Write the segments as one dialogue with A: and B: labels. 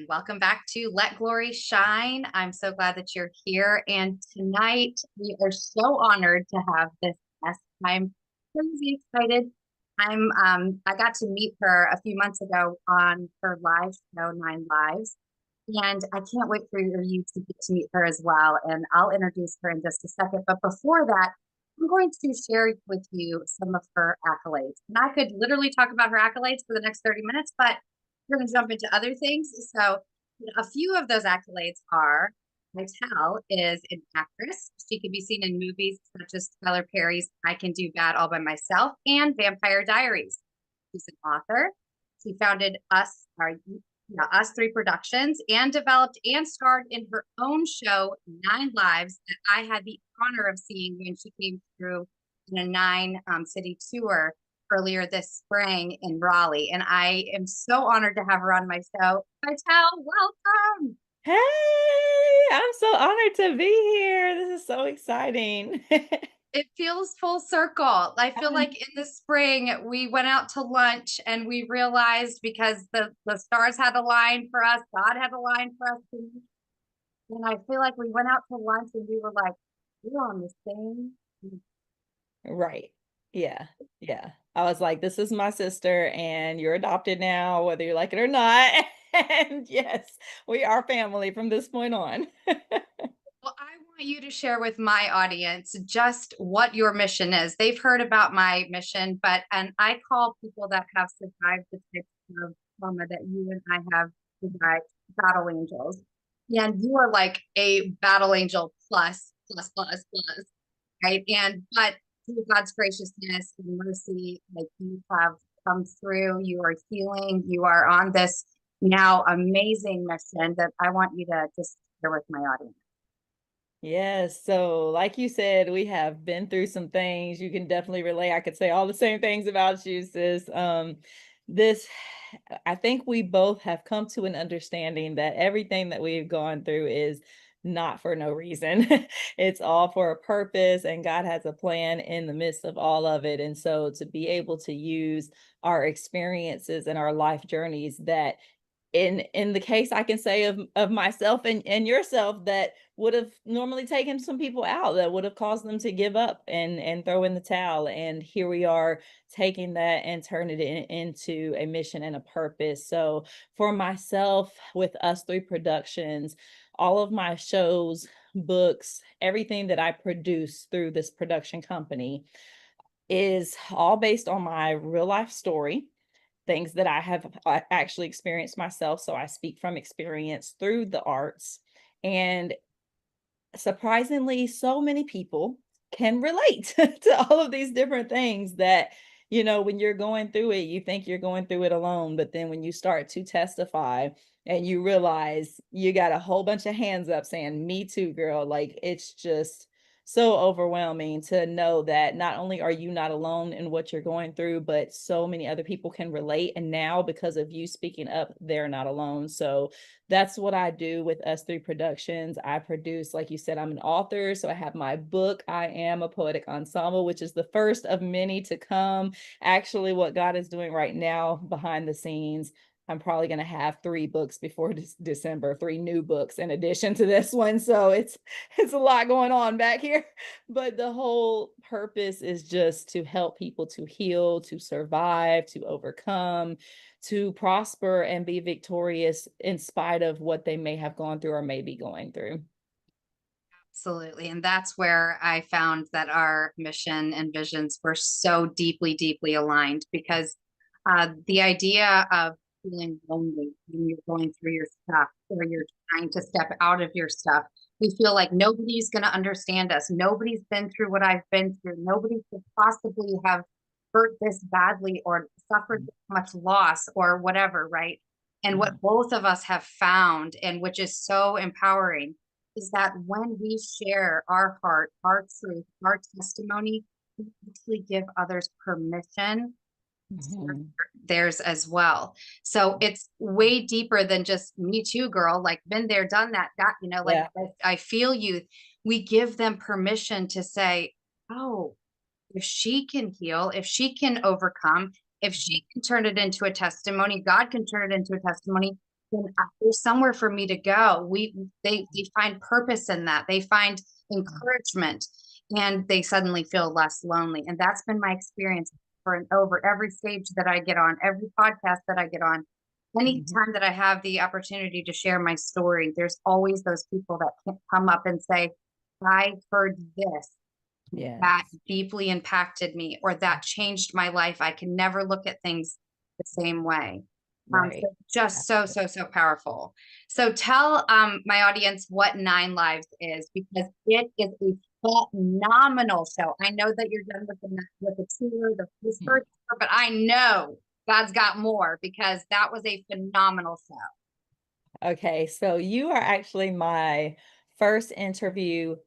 A: welcome back to Let Glory Shine. I'm so glad that you're here. And tonight we are so honored to have this guest. I'm crazy excited. I got to meet her a few months ago on her live show, Nine Lives. And I can't wait for you to get to meet her as well. And I'll introduce her in just a second. But before that, I'm going to share with you some of her accolades. And I could literally talk about her accolades for the next 30 minutes, but we're going to jump into other things. So, a few of those accolades are Vitelle is an actress. She can be seen in movies such as Tyler Perry's I Can Do Bad All by Myself and Vampire Diaries. She's an author. She founded Us Three Productions and developed and starred in her own show, Nine Lives, that I had the honor of seeing when she came through in a nine-city tour earlier this spring in Raleigh. And I am so honored to have her on my show. Vitelle, welcome.
B: Hey, I'm so honored to be here. This is so exciting.
A: It feels full circle. I feel like in the spring we went out to lunch and we realized because the stars had a line for us, God had a line for us. And I feel like we went out to lunch and we were like, we're on the same.
B: Right. Yeah. Yeah. I was like, this is my sister, and you're adopted now, whether you like it or not. And yes, we are family from this point on.
A: Well, I want you to share with my audience just what your mission is. They've heard about my mission, and I call people that have survived the types of trauma that you and I have survived battle angels. And you are like a battle angel plus, plus, plus, plus, right? But through God's graciousness and mercy, like you have come through, you are healing, you are on this now amazing mission that I want you to just share with my audience.
B: Yes. So, like you said, we have been through some things. You can definitely relate. I could say all the same things about you, sis. This, I think we both have come to an understanding that everything that we've gone through is not for no reason. It's all for a purpose, and God has a plan in the midst of all of it. And so, to be able to use our experiences and our life journeys that in the case I can say of myself and yourself that would have normally taken some people out, that would have caused them to give up and throw in the towel. And here we are taking that and turn it into a mission and a purpose. So for myself, with Us Three Productions, all of my shows, books, everything that I produce through this production company is all based on my real life story, things that I have actually experienced myself. So I speak from experience through the arts. And surprisingly, so many people can relate to all of these different things that, when you're going through it, you think you're going through it alone. But then when you start to testify and you realize you got a whole bunch of hands up saying, me too, girl, like it's just so overwhelming to know that not only are you not alone in what you're going through, but so many other people can relate. And now, because of you speaking up, they're not alone. So that's what I do with Us Three Productions. I produce, like you said, I'm an author. So I have my book, I Am a Poetic Ensemble, which is the first of many to come. Actually, what God is doing right now behind the scenes, I'm probably going to have three books before December, three new books in addition to this one. So it's a lot going on back here. But the whole purpose is just to help people to heal, to survive, to overcome, to prosper and be victorious in spite of what they may have gone through or may be going through.
A: Absolutely. And that's where I found that our mission and visions were so deeply, deeply aligned because the idea of feeling lonely when you're going through your stuff or you're trying to step out of your stuff, we feel like nobody's going to understand us. Nobody's been through what I've been through. Nobody could possibly have hurt this badly or suffered this much loss or whatever, right? And
B: Mhm.
A: what both of us have found, and which is so empowering, is that when we share our heart, our truth, our testimony, we actually give others permission to share
B: Mhm.
A: theirs as well. So it's way deeper than just me too, girl, like been there, done that, like
B: Yeah.
A: I feel you. We give them permission to say, oh, if she can heal, if she can overcome, if
B: Mhm.
A: she can turn it into a testimony, God can turn it into a testimony. then there's somewhere for me to go. They find purpose in that. They find encouragement, and they suddenly feel less lonely. And that's been my experience for and over every stage that I get on, every podcast that I get on.
B: Mhm.
A: Anytime that I have the opportunity to share my story, there's always those people that can come up and say, I heard this that
B: Yes.
A: deeply impacted me or that changed my life. I can never look at things the same way.
B: Right.
A: So just so powerful. So tell my audience what Nine Lives is, because it is a phenomenal show. I know that you're done with the tour, this
B: Mhm.
A: first tour, but I know God's got more, because that was a phenomenal show.
B: Okay, so you are actually my first interview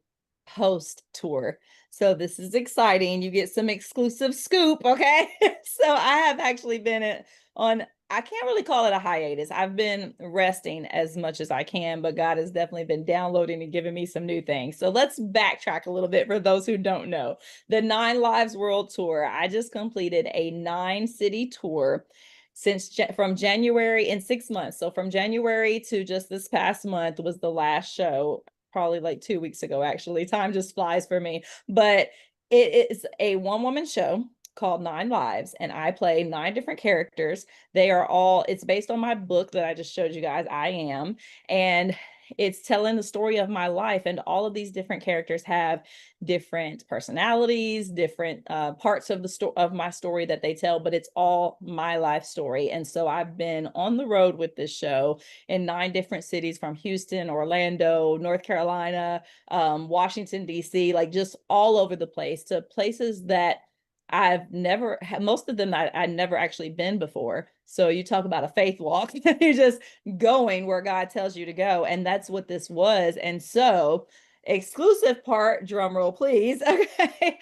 B: post tour. So this is exciting. You get some exclusive scoop, okay? So I have actually been on, I can't really call it a hiatus. I've been resting as much as I can, but God has definitely been downloading and giving me some new things. So let's backtrack a little bit for those who don't know. The Nine Lives World Tour, I just completed a 9-city tour from January in 6 months. So from January to just this past month was the last show, probably like 2 weeks ago, actually. Time just flies for me. But it is a one-woman show called Nine Lives, and I play 9 different characters. They are all, it's based on my book that I just showed you guys, I Am. And it's telling the story of my life, and all of these different characters have different personalities, different parts of the story of my story that they tell, but it's all my life story. And so I've been on the road with this show in 9 different cities, from Houston, Orlando, North Carolina, Washington, D.C., like just all over the place, to places that I've never had, most of them I'd never actually been before. So you talk about a faith walk. You're just going where God tells you to go. And that's what this was. And so, exclusive part, drum roll, please. Okay.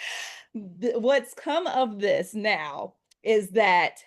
B: What's come of this now is that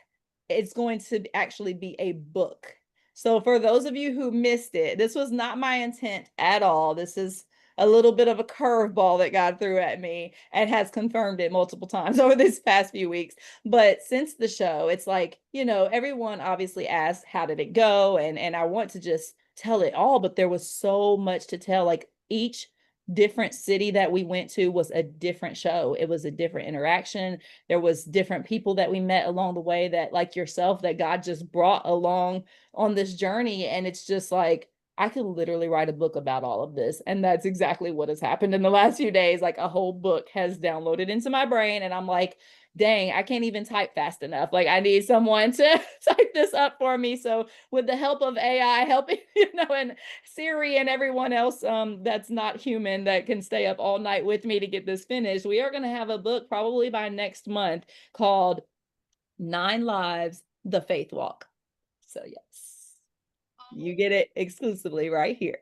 B: it's going to actually be a book. So, for those of you who missed it, this was not my intent at all. This is a little bit of a curveball that God threw at me, and has confirmed it multiple times over these past few weeks. But since the show, it's like, everyone obviously asks, how did it go? And I want to just tell it all, but there was so much to tell. Like, each different city that we went to was a different show. It was a different interaction. There was different people that we met along the way, that, like yourself, that God just brought along on this journey. And it's just like, I could literally write a book about all of this. And that's exactly what has happened in the last few days. Like, a whole book has downloaded into my brain. And I'm like, dang, I can't even type fast enough. Like, I need someone to type this up for me. So with the help of AI helping, and Siri and everyone else that's not human, that can stay up all night with me to get this finished, we are going to have a book probably by next month called Nine Lives, The Faith Walk. So yes, you get it exclusively right here.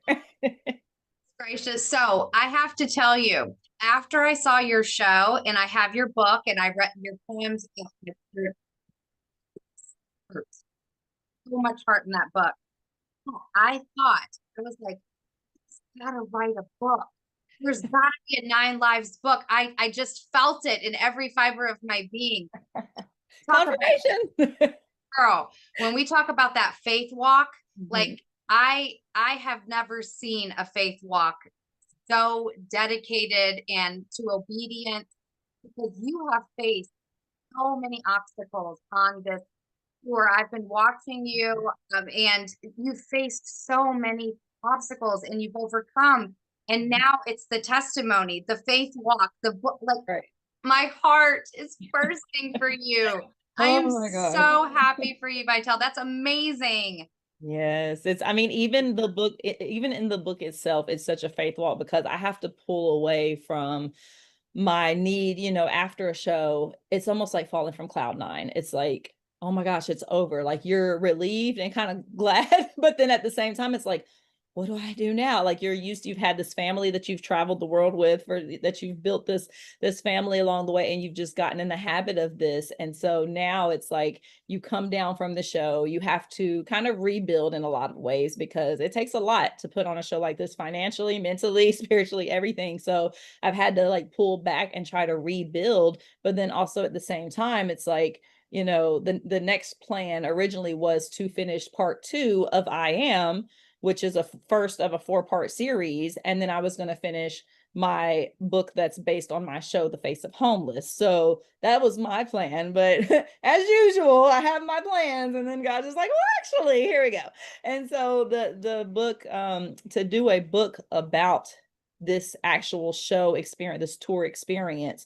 A: Gracious. So I have to tell you, after I saw your show and I have your book and I read your poems, there's so much heart in that book. I thought, I was like, gotta write a book. There's gotta be a Nine Lives book. I just felt it in every fiber of my being. Talk about
B: Confirmation.
A: girl. When we talk about that faith walk, like
B: Mhm.
A: I have never seen a faith walk so dedicated and to obedience, because you have faced so many obstacles on this tour. I've been watching you, and you've faced so many obstacles and you've overcome. And now it's the testimony, the faith walk, the book. Like,
B: Right.
A: my heart is bursting for you. I am
B: Oh my gosh.
A: so happy for you, Vitelle. That's amazing.
B: Yes, I mean, even the book, even in the book itself, it's such a faith walk, because I have to pull away from my need, after a show. It's almost like falling from cloud nine. It's like, oh my gosh, it's over. Like, you're relieved and kind of glad, but then at the same time, it's like, what do I do now? Like, you've had this family that you've traveled the world with, for that you've built this family along the way, and you've just gotten in the habit of this. And so now it's like, you come down from the show, you have to kind of rebuild in a lot of ways, because it takes a lot to put on a show like this, financially, mentally, spiritually, everything. So I've had to like pull back and try to rebuild. But then also at the same time, it's like, the next plan originally was to finish part 2 of I Am, which is a first of a 4-part series, and then I was going to finish my book that's based on my show, The Face of Homeless. So that was my plan. But as usual, I have my plans, and then God is like, well, actually, here we go. And so the book, to do a book about this actual show experience, this tour experience,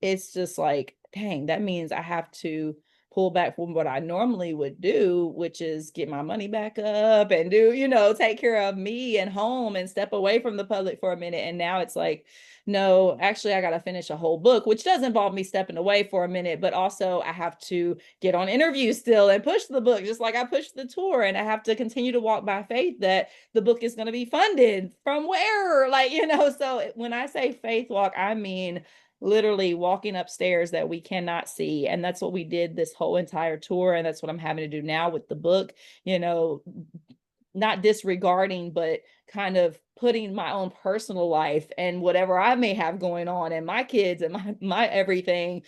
B: it's just like, dang, that means I have to pull back from what I normally would do, which is get my money back up and do, take care of me and home and step away from the public for a minute. And now it's like, no, actually, I got to finish a whole book, which does involve me stepping away for a minute, but also I have to get on interviews still and push the book, just like I pushed the tour. And I have to continue to walk by faith that the book is going to be funded from where, like, so when I say faith walk, I mean literally walking upstairs that we cannot see. And that's what we did this whole entire tour. And that's what I'm having to do now with the book, you know, not disregarding, but kind of putting my own personal life and whatever I may have going on and my kids and my everything,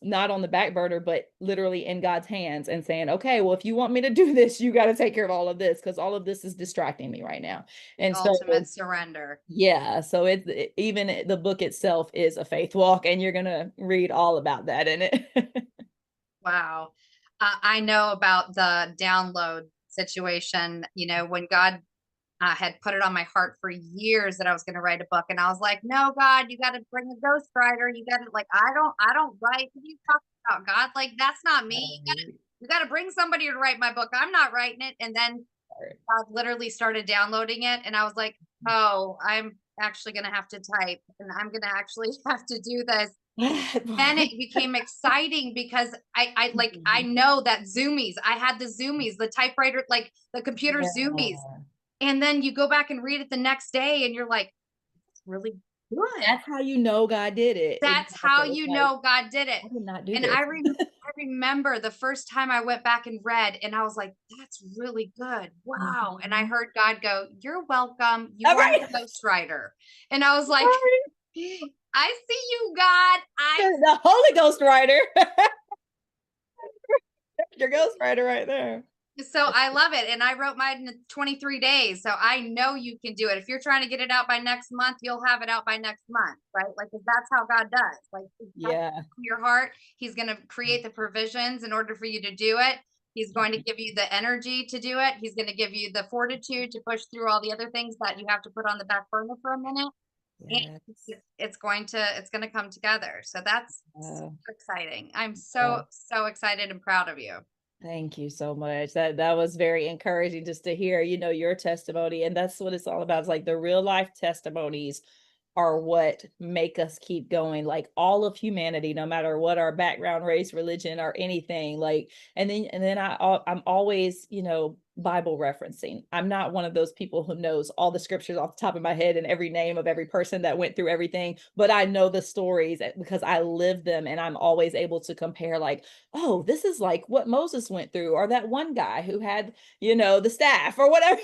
B: not on the back burner, but literally in God's hands and saying, okay, well, if you want me to do this, you got to take care of all of this, because all of this is distracting me right now. And so
A: Ultimate surrender.
B: yeah, so even the book itself is a faith walk, and you're gonna read all about that in it.
A: Wow. I know about the download situation, when God had put it on my heart for years that I was going to write a book. And I was like, no, God, you got to bring a ghostwriter. You got to like, I don't write. What are you talking about, God? Like, that's not me. You got to bring somebody to write my book. I'm not writing it. And then God literally started downloading it. And I was like, oh, I'm actually going to have to type and I'm going to actually have to do this. Then it became exciting because I know that zoomies, I had the zoomies, the typewriter, like the computer zoomies.
B: Yeah.
A: And then you go back and read it the next day and you're like, it's really good.
B: That's how you know God did it.
A: That's how
B: Exactly. It's
A: you
B: like,
A: know God did it.
B: I did not do
A: And
B: this.
A: I remember the first time I went back and read, and I was like, that's really good. Wow. And I
B: Mhm.
A: heard God go, you're welcome. You
B: All
A: are
B: right.
A: the ghostwriter. And I was like, I see you, God.
B: The Holy Ghost writer. Your ghost writer right there.
A: So I love it. And I wrote mine in 23 days. So I know you can do it. If you're trying to get it out by next month, you'll have it out by next month, right? Like, that's how God does. Like,
B: Yeah.
A: your heart, He's going to create the provisions in order for you to do it. He's going to give you the energy to do it. He's going to give you the fortitude to push through all the other things that you have to put on the back burner for a minute.
B: Yes.
A: And it's going to come together. So that's
B: Uh,
A: super exciting. I'm
B: uh,
A: so excited and proud of you.
B: Thank you so much. That was very encouraging just to hear, your testimony. And that's what it's all about. It's like the real life testimonies are what make us keep going. Like all of humanity, no matter what our background, race, religion, or anything. Like, and then I'm always, Bible referencing. I'm not one of those people who knows all the scriptures off the top of my head and every name of every person that went through everything, but I know the stories because I live them, and I'm always able to compare, like, oh, this is like what Moses went through, or that one guy who had, the staff or whatever.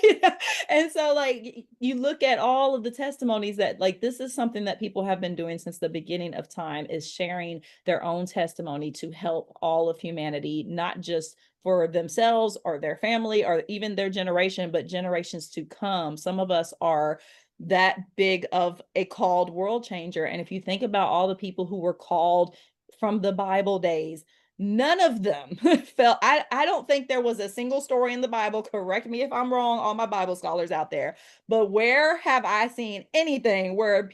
B: And so, like, you look at all of the testimonies that, like, this is something that people have been doing since the beginning of time, is sharing their own testimony to help all of humanity, not just for themselves or their family or even their generation, but generations to come. Some of us are that big of a called world changer. And if you think about all the people who were called from the Bible days, none of them felt, I don't think there was a single story in the Bible, correct me if I'm wrong, all my Bible scholars out there, but where have I seen anything where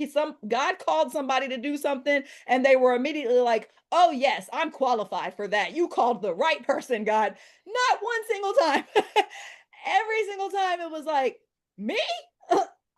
B: God called somebody to do something and they were immediately like, oh yes, I'm qualified for that. You called the right person, God. Not one single time. Every single time it was like, me?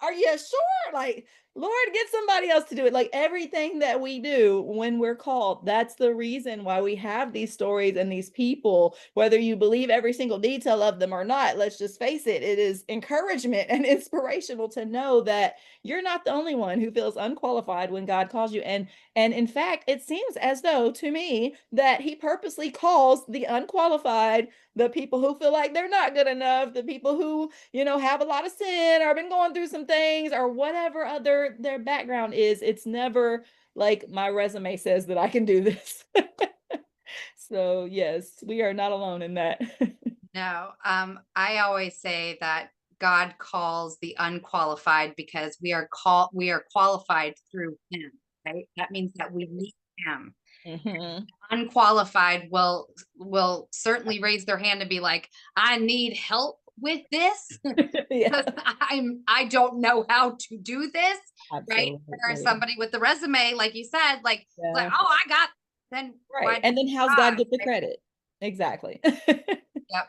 B: Are you sure? Like, Lord, get somebody else to do it. Like everything that we do when we're called, that's the reason why we have these stories and these people, whether you believe every single detail of them or not. Let's just face it, it is encouragement and inspirational to know that you're not the only one who feels unqualified when God calls you. And in fact, it seems as though to me that he purposely calls the unqualified, the people who feel like they're not good enough, the people who, have a lot of sin or been going through some things or whatever other, their background is, it's never like my resume says that I can do this. So yes, we are not alone in that.
A: No, I always say that God calls the unqualified because we are qualified through him, right? That means that we need him.
B: Mhm.
A: Unqualified will certainly raise their hand and be like, I need help with this
B: Yeah,
A: because I don't know how to do this, right? Or
B: absolutely.
A: somebody with the resume, like you said, like,
B: Yeah,
A: oh, I got, then why
B: right.
A: did
B: And then how's God
A: God,
B: get the
A: right?
B: credit? Exactly.
A: Yep.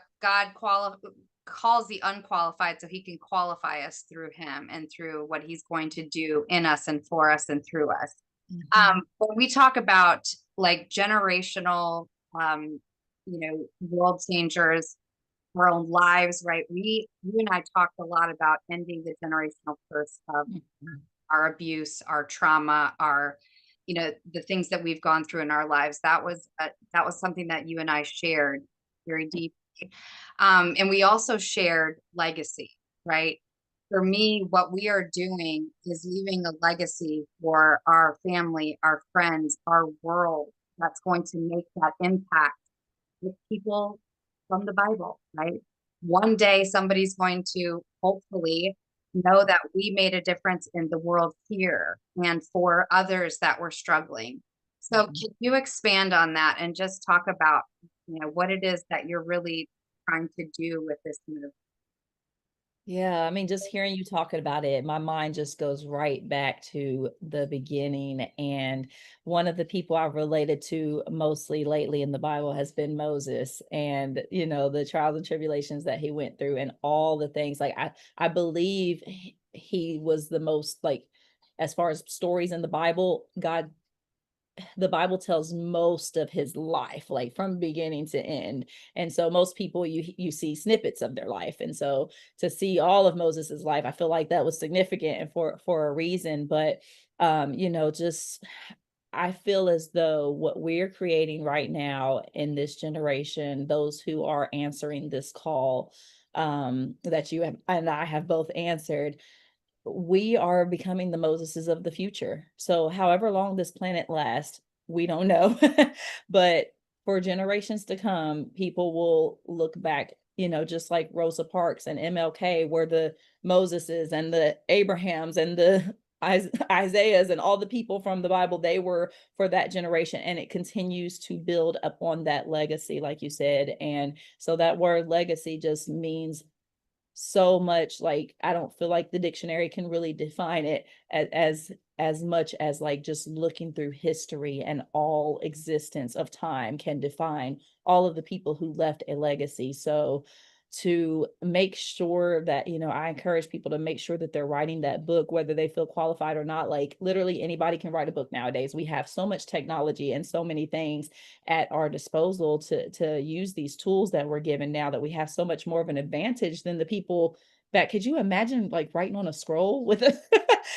A: Calls the unqualified so he can qualify us through him and through what he's going to do in us and for us and through us.
B: Mhm.
A: When we talk about like generational, world changers, our own lives, right? You and I talked a lot about ending the generational curse of
B: Mhm.
A: our abuse, our trauma, the things that we've gone through in our lives. That was something that you and I shared very deeply. And we also shared legacy, right? For me, what we are doing is leaving a legacy for our family, our friends, our world that's going to make that impact with people from the Bible, right? One day somebody's going to hopefully know that we made a difference in the world here and for others that were struggling. So
B: Mhm.
A: can you expand on that and just talk about, what it is that you're really trying to do with this move?
B: Yeah, I mean, just hearing you talking about it, my mind just goes right back to the beginning. And one of the people I've related to mostly lately in the Bible has been Moses, and the trials and tribulations that he went through and all the things. Like I believe he was the most like, as far as stories in the Bible, the Bible tells most of his life, like from beginning to end. And so most people, you see snippets of their life. And so to see all of Moses's life, I feel like that was significant and for a reason. But just I feel as though what we're creating right now in this generation, those who are answering this call, that you have, and I have both answered, we are becoming the Moseses of the future. So however long this planet lasts, we don't know. But for generations to come, people will look back, just like Rosa Parks and MLK were the Moseses and the Abrahams and the Isaiahs and all the people from the Bible, they were for that generation. And it continues to build upon that legacy, like you said. And so that word legacy just means so much. Like I don't feel like the dictionary can really define it as much as like just looking through history and all existence of time can define all of the people who left a legacy. So to make sure that, I encourage people to make sure that they're writing that book, whether they feel qualified or not. Like literally anybody can write a book nowadays. We have so much technology and so many things at our disposal to use these tools that we're given now, that we have so much more of an advantage than the people back. Could you imagine like writing on a scroll with a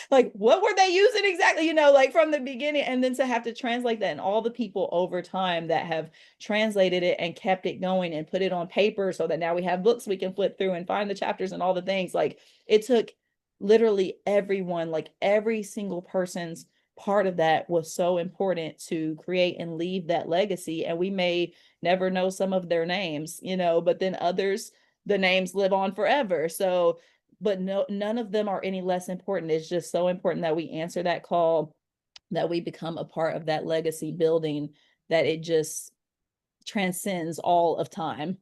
B: like what were they using exactly, like from the beginning, and then to have to translate that, and all the people over time that have translated it and kept it going and put it on paper so that now we have books we can flip through and find the chapters and all the things. Like it took literally everyone, like every single person's part of that was so important to create and leave that legacy. And we may never know some of their names, but then others, the names live on forever. So, but no, none of them are any less important. It's just so important that we answer that call, that we become a part of that legacy building, that it just transcends all of time.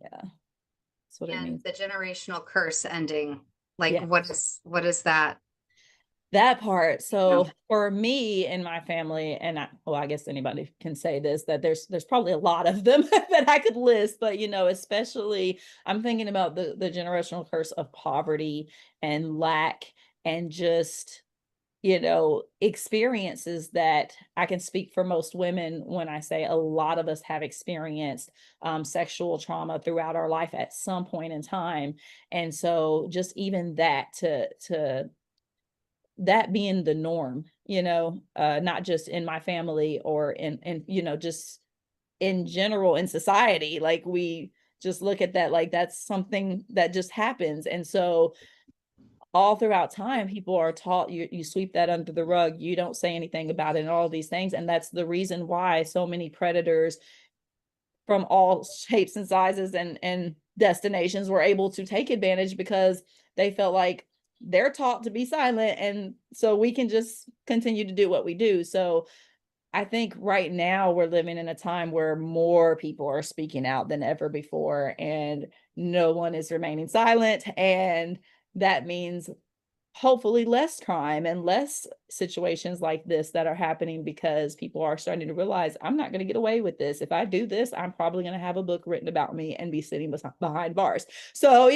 B: Yeah, that's what it
A: And
B: means.
A: the generational curse ending, like
B: Yeah.
A: what is that?
B: That part.
A: No.
B: So for me and my family, and well, I guess anybody can say this, that there's probably a lot of them that I could list, but especially I'm thinking about the generational curse of poverty and lack, and just experiences that I can speak for most women when I say a lot of us have experienced sexual trauma throughout our life at some point in time. And so just even that, to that being the norm, not just in my family or in just in general in society. Like we just look at that like that's something that just happens. And so all throughout time, people are taught you sweep that under the rug, you don't say anything about it, and all these things. And that's the reason why so many predators from all shapes and sizes and destinations were able to take advantage, because they felt like they're taught to be silent, and so we can just continue to do what we do. So I think right now we're living in a time where more people are speaking out than ever before, and no one is remaining silent. And that means hopefully less crime and less situations like this that are happening, because people are starting to realize, I'm not going to get away with this. If I do this, I'm probably going to have a book written about me and be sitting behind bars. So,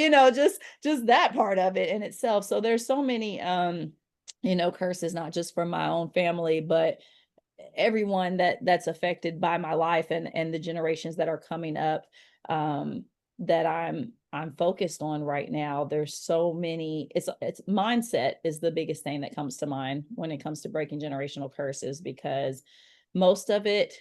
B: just that part of it in itself. So there's so many curses, not just from my own family, but everyone that's affected by my life, and the generations that are coming up, that I'm focused on right now. There's so many. It's mindset is the biggest thing that comes to mind when it comes to breaking generational curses, because most of it,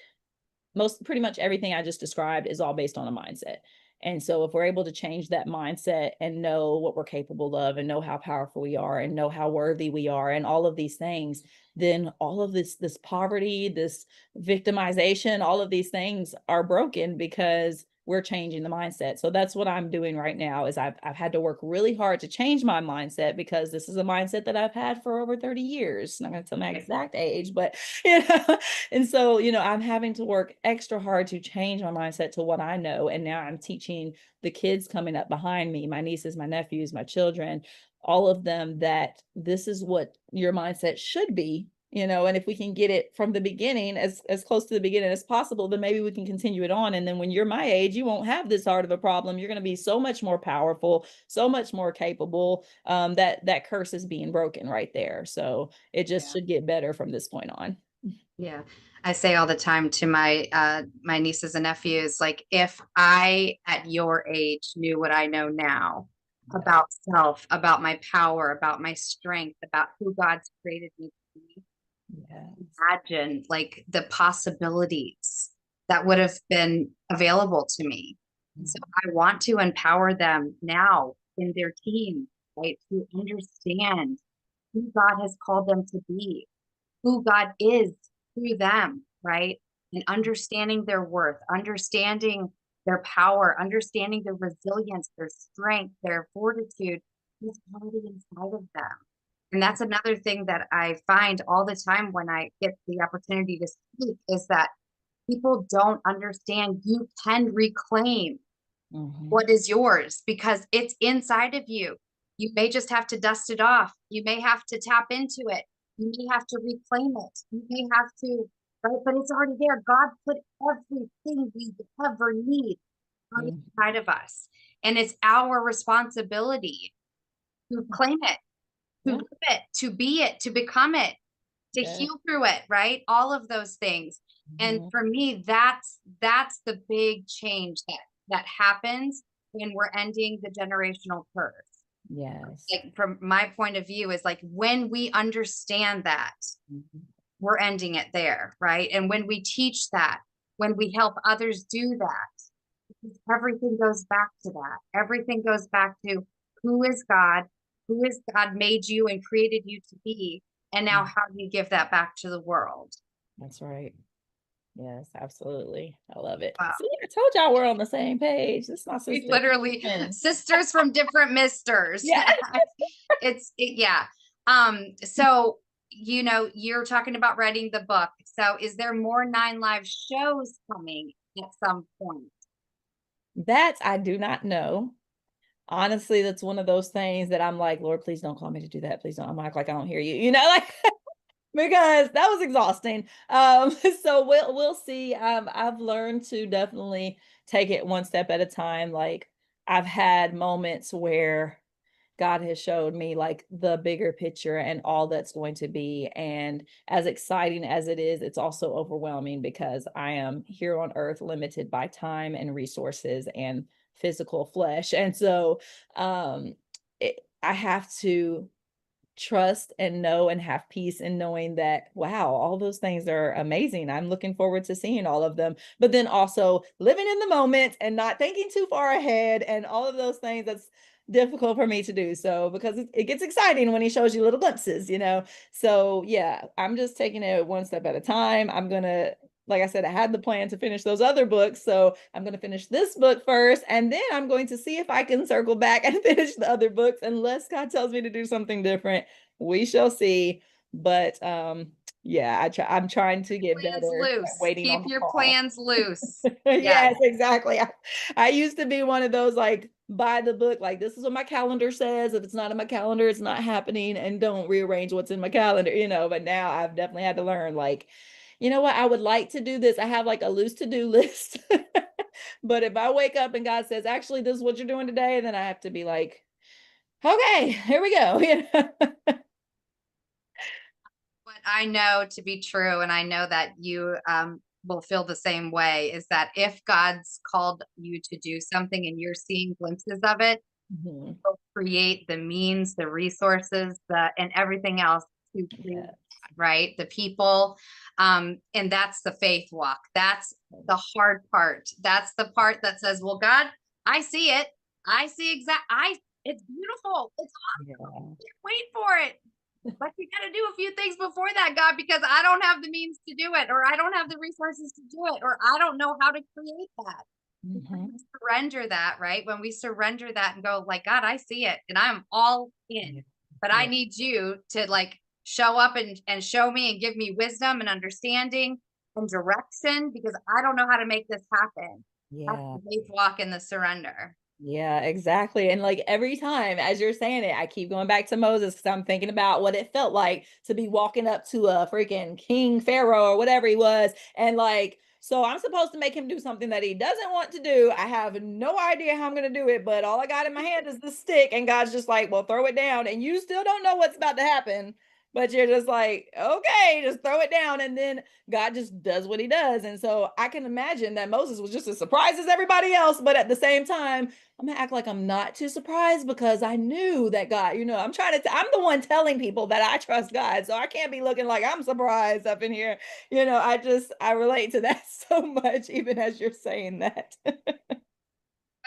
B: most pretty much everything I just described is all based on a mindset. And so if we're able to change that mindset and know what we're capable of, and know how powerful we are, and know how worthy we are, and all of these things, then all of this poverty, this victimization, all of these things are broken, because we're changing the mindset. So that's what I'm doing right now. Is I've had to work really hard to change my mindset, because this is a mindset that I've had for over 30 years. I'm not going to tell my exact age, but you know, and so, I'm having to work extra hard to change my mindset to what I know. And now I'm teaching the kids coming up behind me, my nieces, my nephews, my children, all of them, that this is what your mindset should be. And if we can get it from the beginning, as close to the beginning as possible, then maybe we can continue it on. And then when you're my age, you won't have this hard of a problem. You're going to be so much more powerful, so much more capable. That curse is being broken right there. So it just
A: Yeah.
B: should get better from this point on.
A: Yeah. I say all the time to my nieces and nephews, like, if I at your age knew what I know now
B: Yeah.
A: about self, about my power, about my strength, about who God's created me to be,
B: Yes.
A: imagine like the possibilities that would have been available to me. And so
B: Mhm.
A: I want to empower them now in their teens, right, to understand who God has called them to be, who God is through them, right? And understanding their worth, understanding their power, understanding their resilience, their strength, their fortitude is already inside of them. And that's another thing that I find all the time when I get the opportunity to speak, is that people don't understand you can reclaim
B: Mhm.
A: what is yours because it's inside of you. You may just have to dust it off. You may have to tap into it. You may have to reclaim it. You may have to, right? But it's already there. God put everything we ever need on the
B: Mhm.
A: inside of us. And it's our responsibility to claim it, to
B: Yeah.
A: live it, to be it, to become it, to
B: Yeah.
A: heal through it, right? All of those things. And
B: Mhm.
A: for me, that's the big change that happens when we're ending the generational curse.
B: Yes.
A: Like, from my point of view, is like, when we understand that,
B: Mhm.
A: we're ending it there, right? And when we teach that, when we help others do that, everything goes back to that. Everything goes back to who is God, who is God made you and created you to be, and now
B: Mm.
A: how do you give that back to the world?
B: That's right. Yes, absolutely. I love it.
A: Wow.
B: See, I told y'all we're on the same page. This is my
A: We
B: sister.
A: literally
B: And
A: sisters from different misters.
B: yeah.
A: Yeah. So, you're talking about writing the book. So is there more Nine Live shows coming at some point?
B: That I do not know. Honestly, that's one of those things that I'm like, Lord, please don't call me to do that. Please don't. I'm act like I don't hear you. Like because that was exhausting. So we'll see. I've learned to definitely take it one step at a time. Like I've had moments where God has showed me like the bigger picture and all that's going to be. And as exciting as it is, it's also overwhelming, because I am here on earth limited by time and resources and physical flesh. And so I have to trust and know and have peace in knowing that, wow, all those things are amazing. I'm looking forward to seeing all of them. But then also living in the moment and not thinking too far ahead and all of those things, that's difficult for me to do. So because it gets exciting when he shows you little glimpses, you know. So yeah, I'm just taking it one step at a time. I'm gonna, like I said, I had the plan to finish those other books. So I'm going to finish this book first, and then I'm going to see if I can circle back and finish the other books. Unless God tells me to do something different, we shall see. But yeah, I'm trying to get
A: Plans
B: better at
A: loose.
B: waiting on
A: Keep
B: the
A: your
B: call.
A: plans loose. Yes.
B: Yes, exactly. I used to be one of those like buy the book, like this is what my calendar says. If it's not in my calendar, it's not happening, and don't rearrange what's in my calendar, you know. But now I've definitely had to learn, like, you know what, I would like to do this. I have like a loose to-do list. But if I wake up and God says, actually, this is what you're doing today, then I have to be like, okay, here we go. You know?
A: What I know to be true, and I know that you will feel the same way, is that if God's called you to do something and you're seeing glimpses of it,
B: Mhm.
A: He'll create the means, the resources, and everything else to create,
B: Yeah.
A: right? The people. And that's the faith walk. That's the hard part. That's the part that says, well, God, I see it. I see it's beautiful. It's
B: Yeah.
A: awesome. Wait for it. But you got to do a few things before that, God, because I don't have the means to do it, or I don't have the resources to do it, or I don't know how to create that. When we
B: Mhm.
A: surrender that, right? When we surrender that and go, like, God, I see it and I'm all in,
B: Yeah.
A: but I
B: Yeah.
A: need you to like show up and show me and give me wisdom and understanding and direction because I don't know how to make this happen. That's
B: Yeah.
A: the faith walk in the surrender.
B: Yeah, exactly. And like every time as you're saying it, I keep going back to Moses because I'm thinking about what it felt like to be walking up to a freaking King Pharaoh or whatever he was. And like, so I'm supposed to make him do something that he doesn't want to do. I have no idea how I'm going to do it, but all I got in my hand is the stick. And God's just like, well, throw it down. And you still don't know what's about to happen. But you're just like, okay, just throw it down. And then God just does what he does. And so I can imagine that Moses was just as surprised as everybody else. But at the same time, I'm gonna act like I'm not too surprised because I knew that God, you know, I'm the one telling people that I trust God. So I can't be looking like I'm surprised up in here. You know, I relate to that so much, even as you're saying that.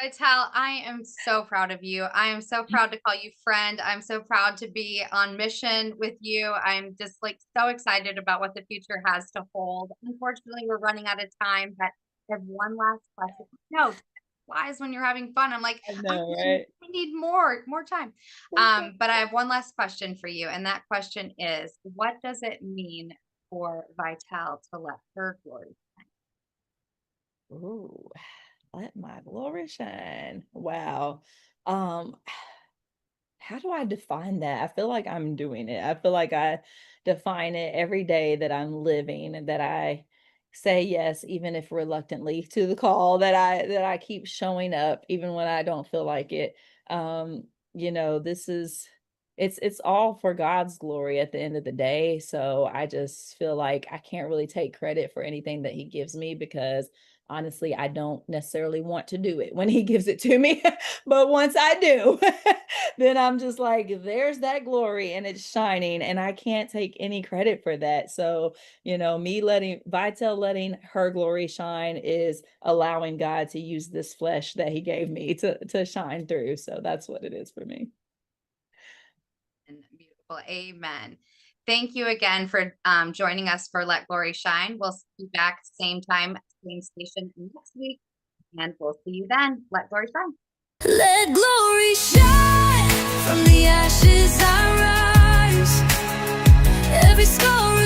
A: Vitelle, I am so proud of you. I am so proud to call you friend. I'm so proud to be on mission with you. I'm just like so excited about what the future has to hold. Unfortunately, we're running out of time, but I have one last question. No, wise when you're having fun. I'm like,
B: I know, right?
A: I need more time. But I have one last question for you, and that question is, what does it mean for Vitelle to let her glory?
B: Ooh, let my glory shine. Wow. Um, how do I define that? I feel like I'm doing it. I feel like I define it every day that I'm living and that I say yes, even if reluctantly, to the call, that I keep showing up even when I don't feel like it. You know, this is it's all for God's glory at the end of the day. So I just feel like I can't really take credit for anything that he gives me because honestly, I don't necessarily want to do it when he gives it to me. But once I do, then I'm just like, there's that glory and it's shining, and I can't take any credit for that. So, you know, me letting Vitel letting her glory shine is allowing God to use this flesh that he gave me to shine through. So that's what it is for me.
A: And beautiful. Amen. Thank you again for joining us for Let Glory Shine. We'll see you back same time, same station next week, and we'll see you then. Let Glory Shine.
C: Let glory shine from the ashes I rise. Every scar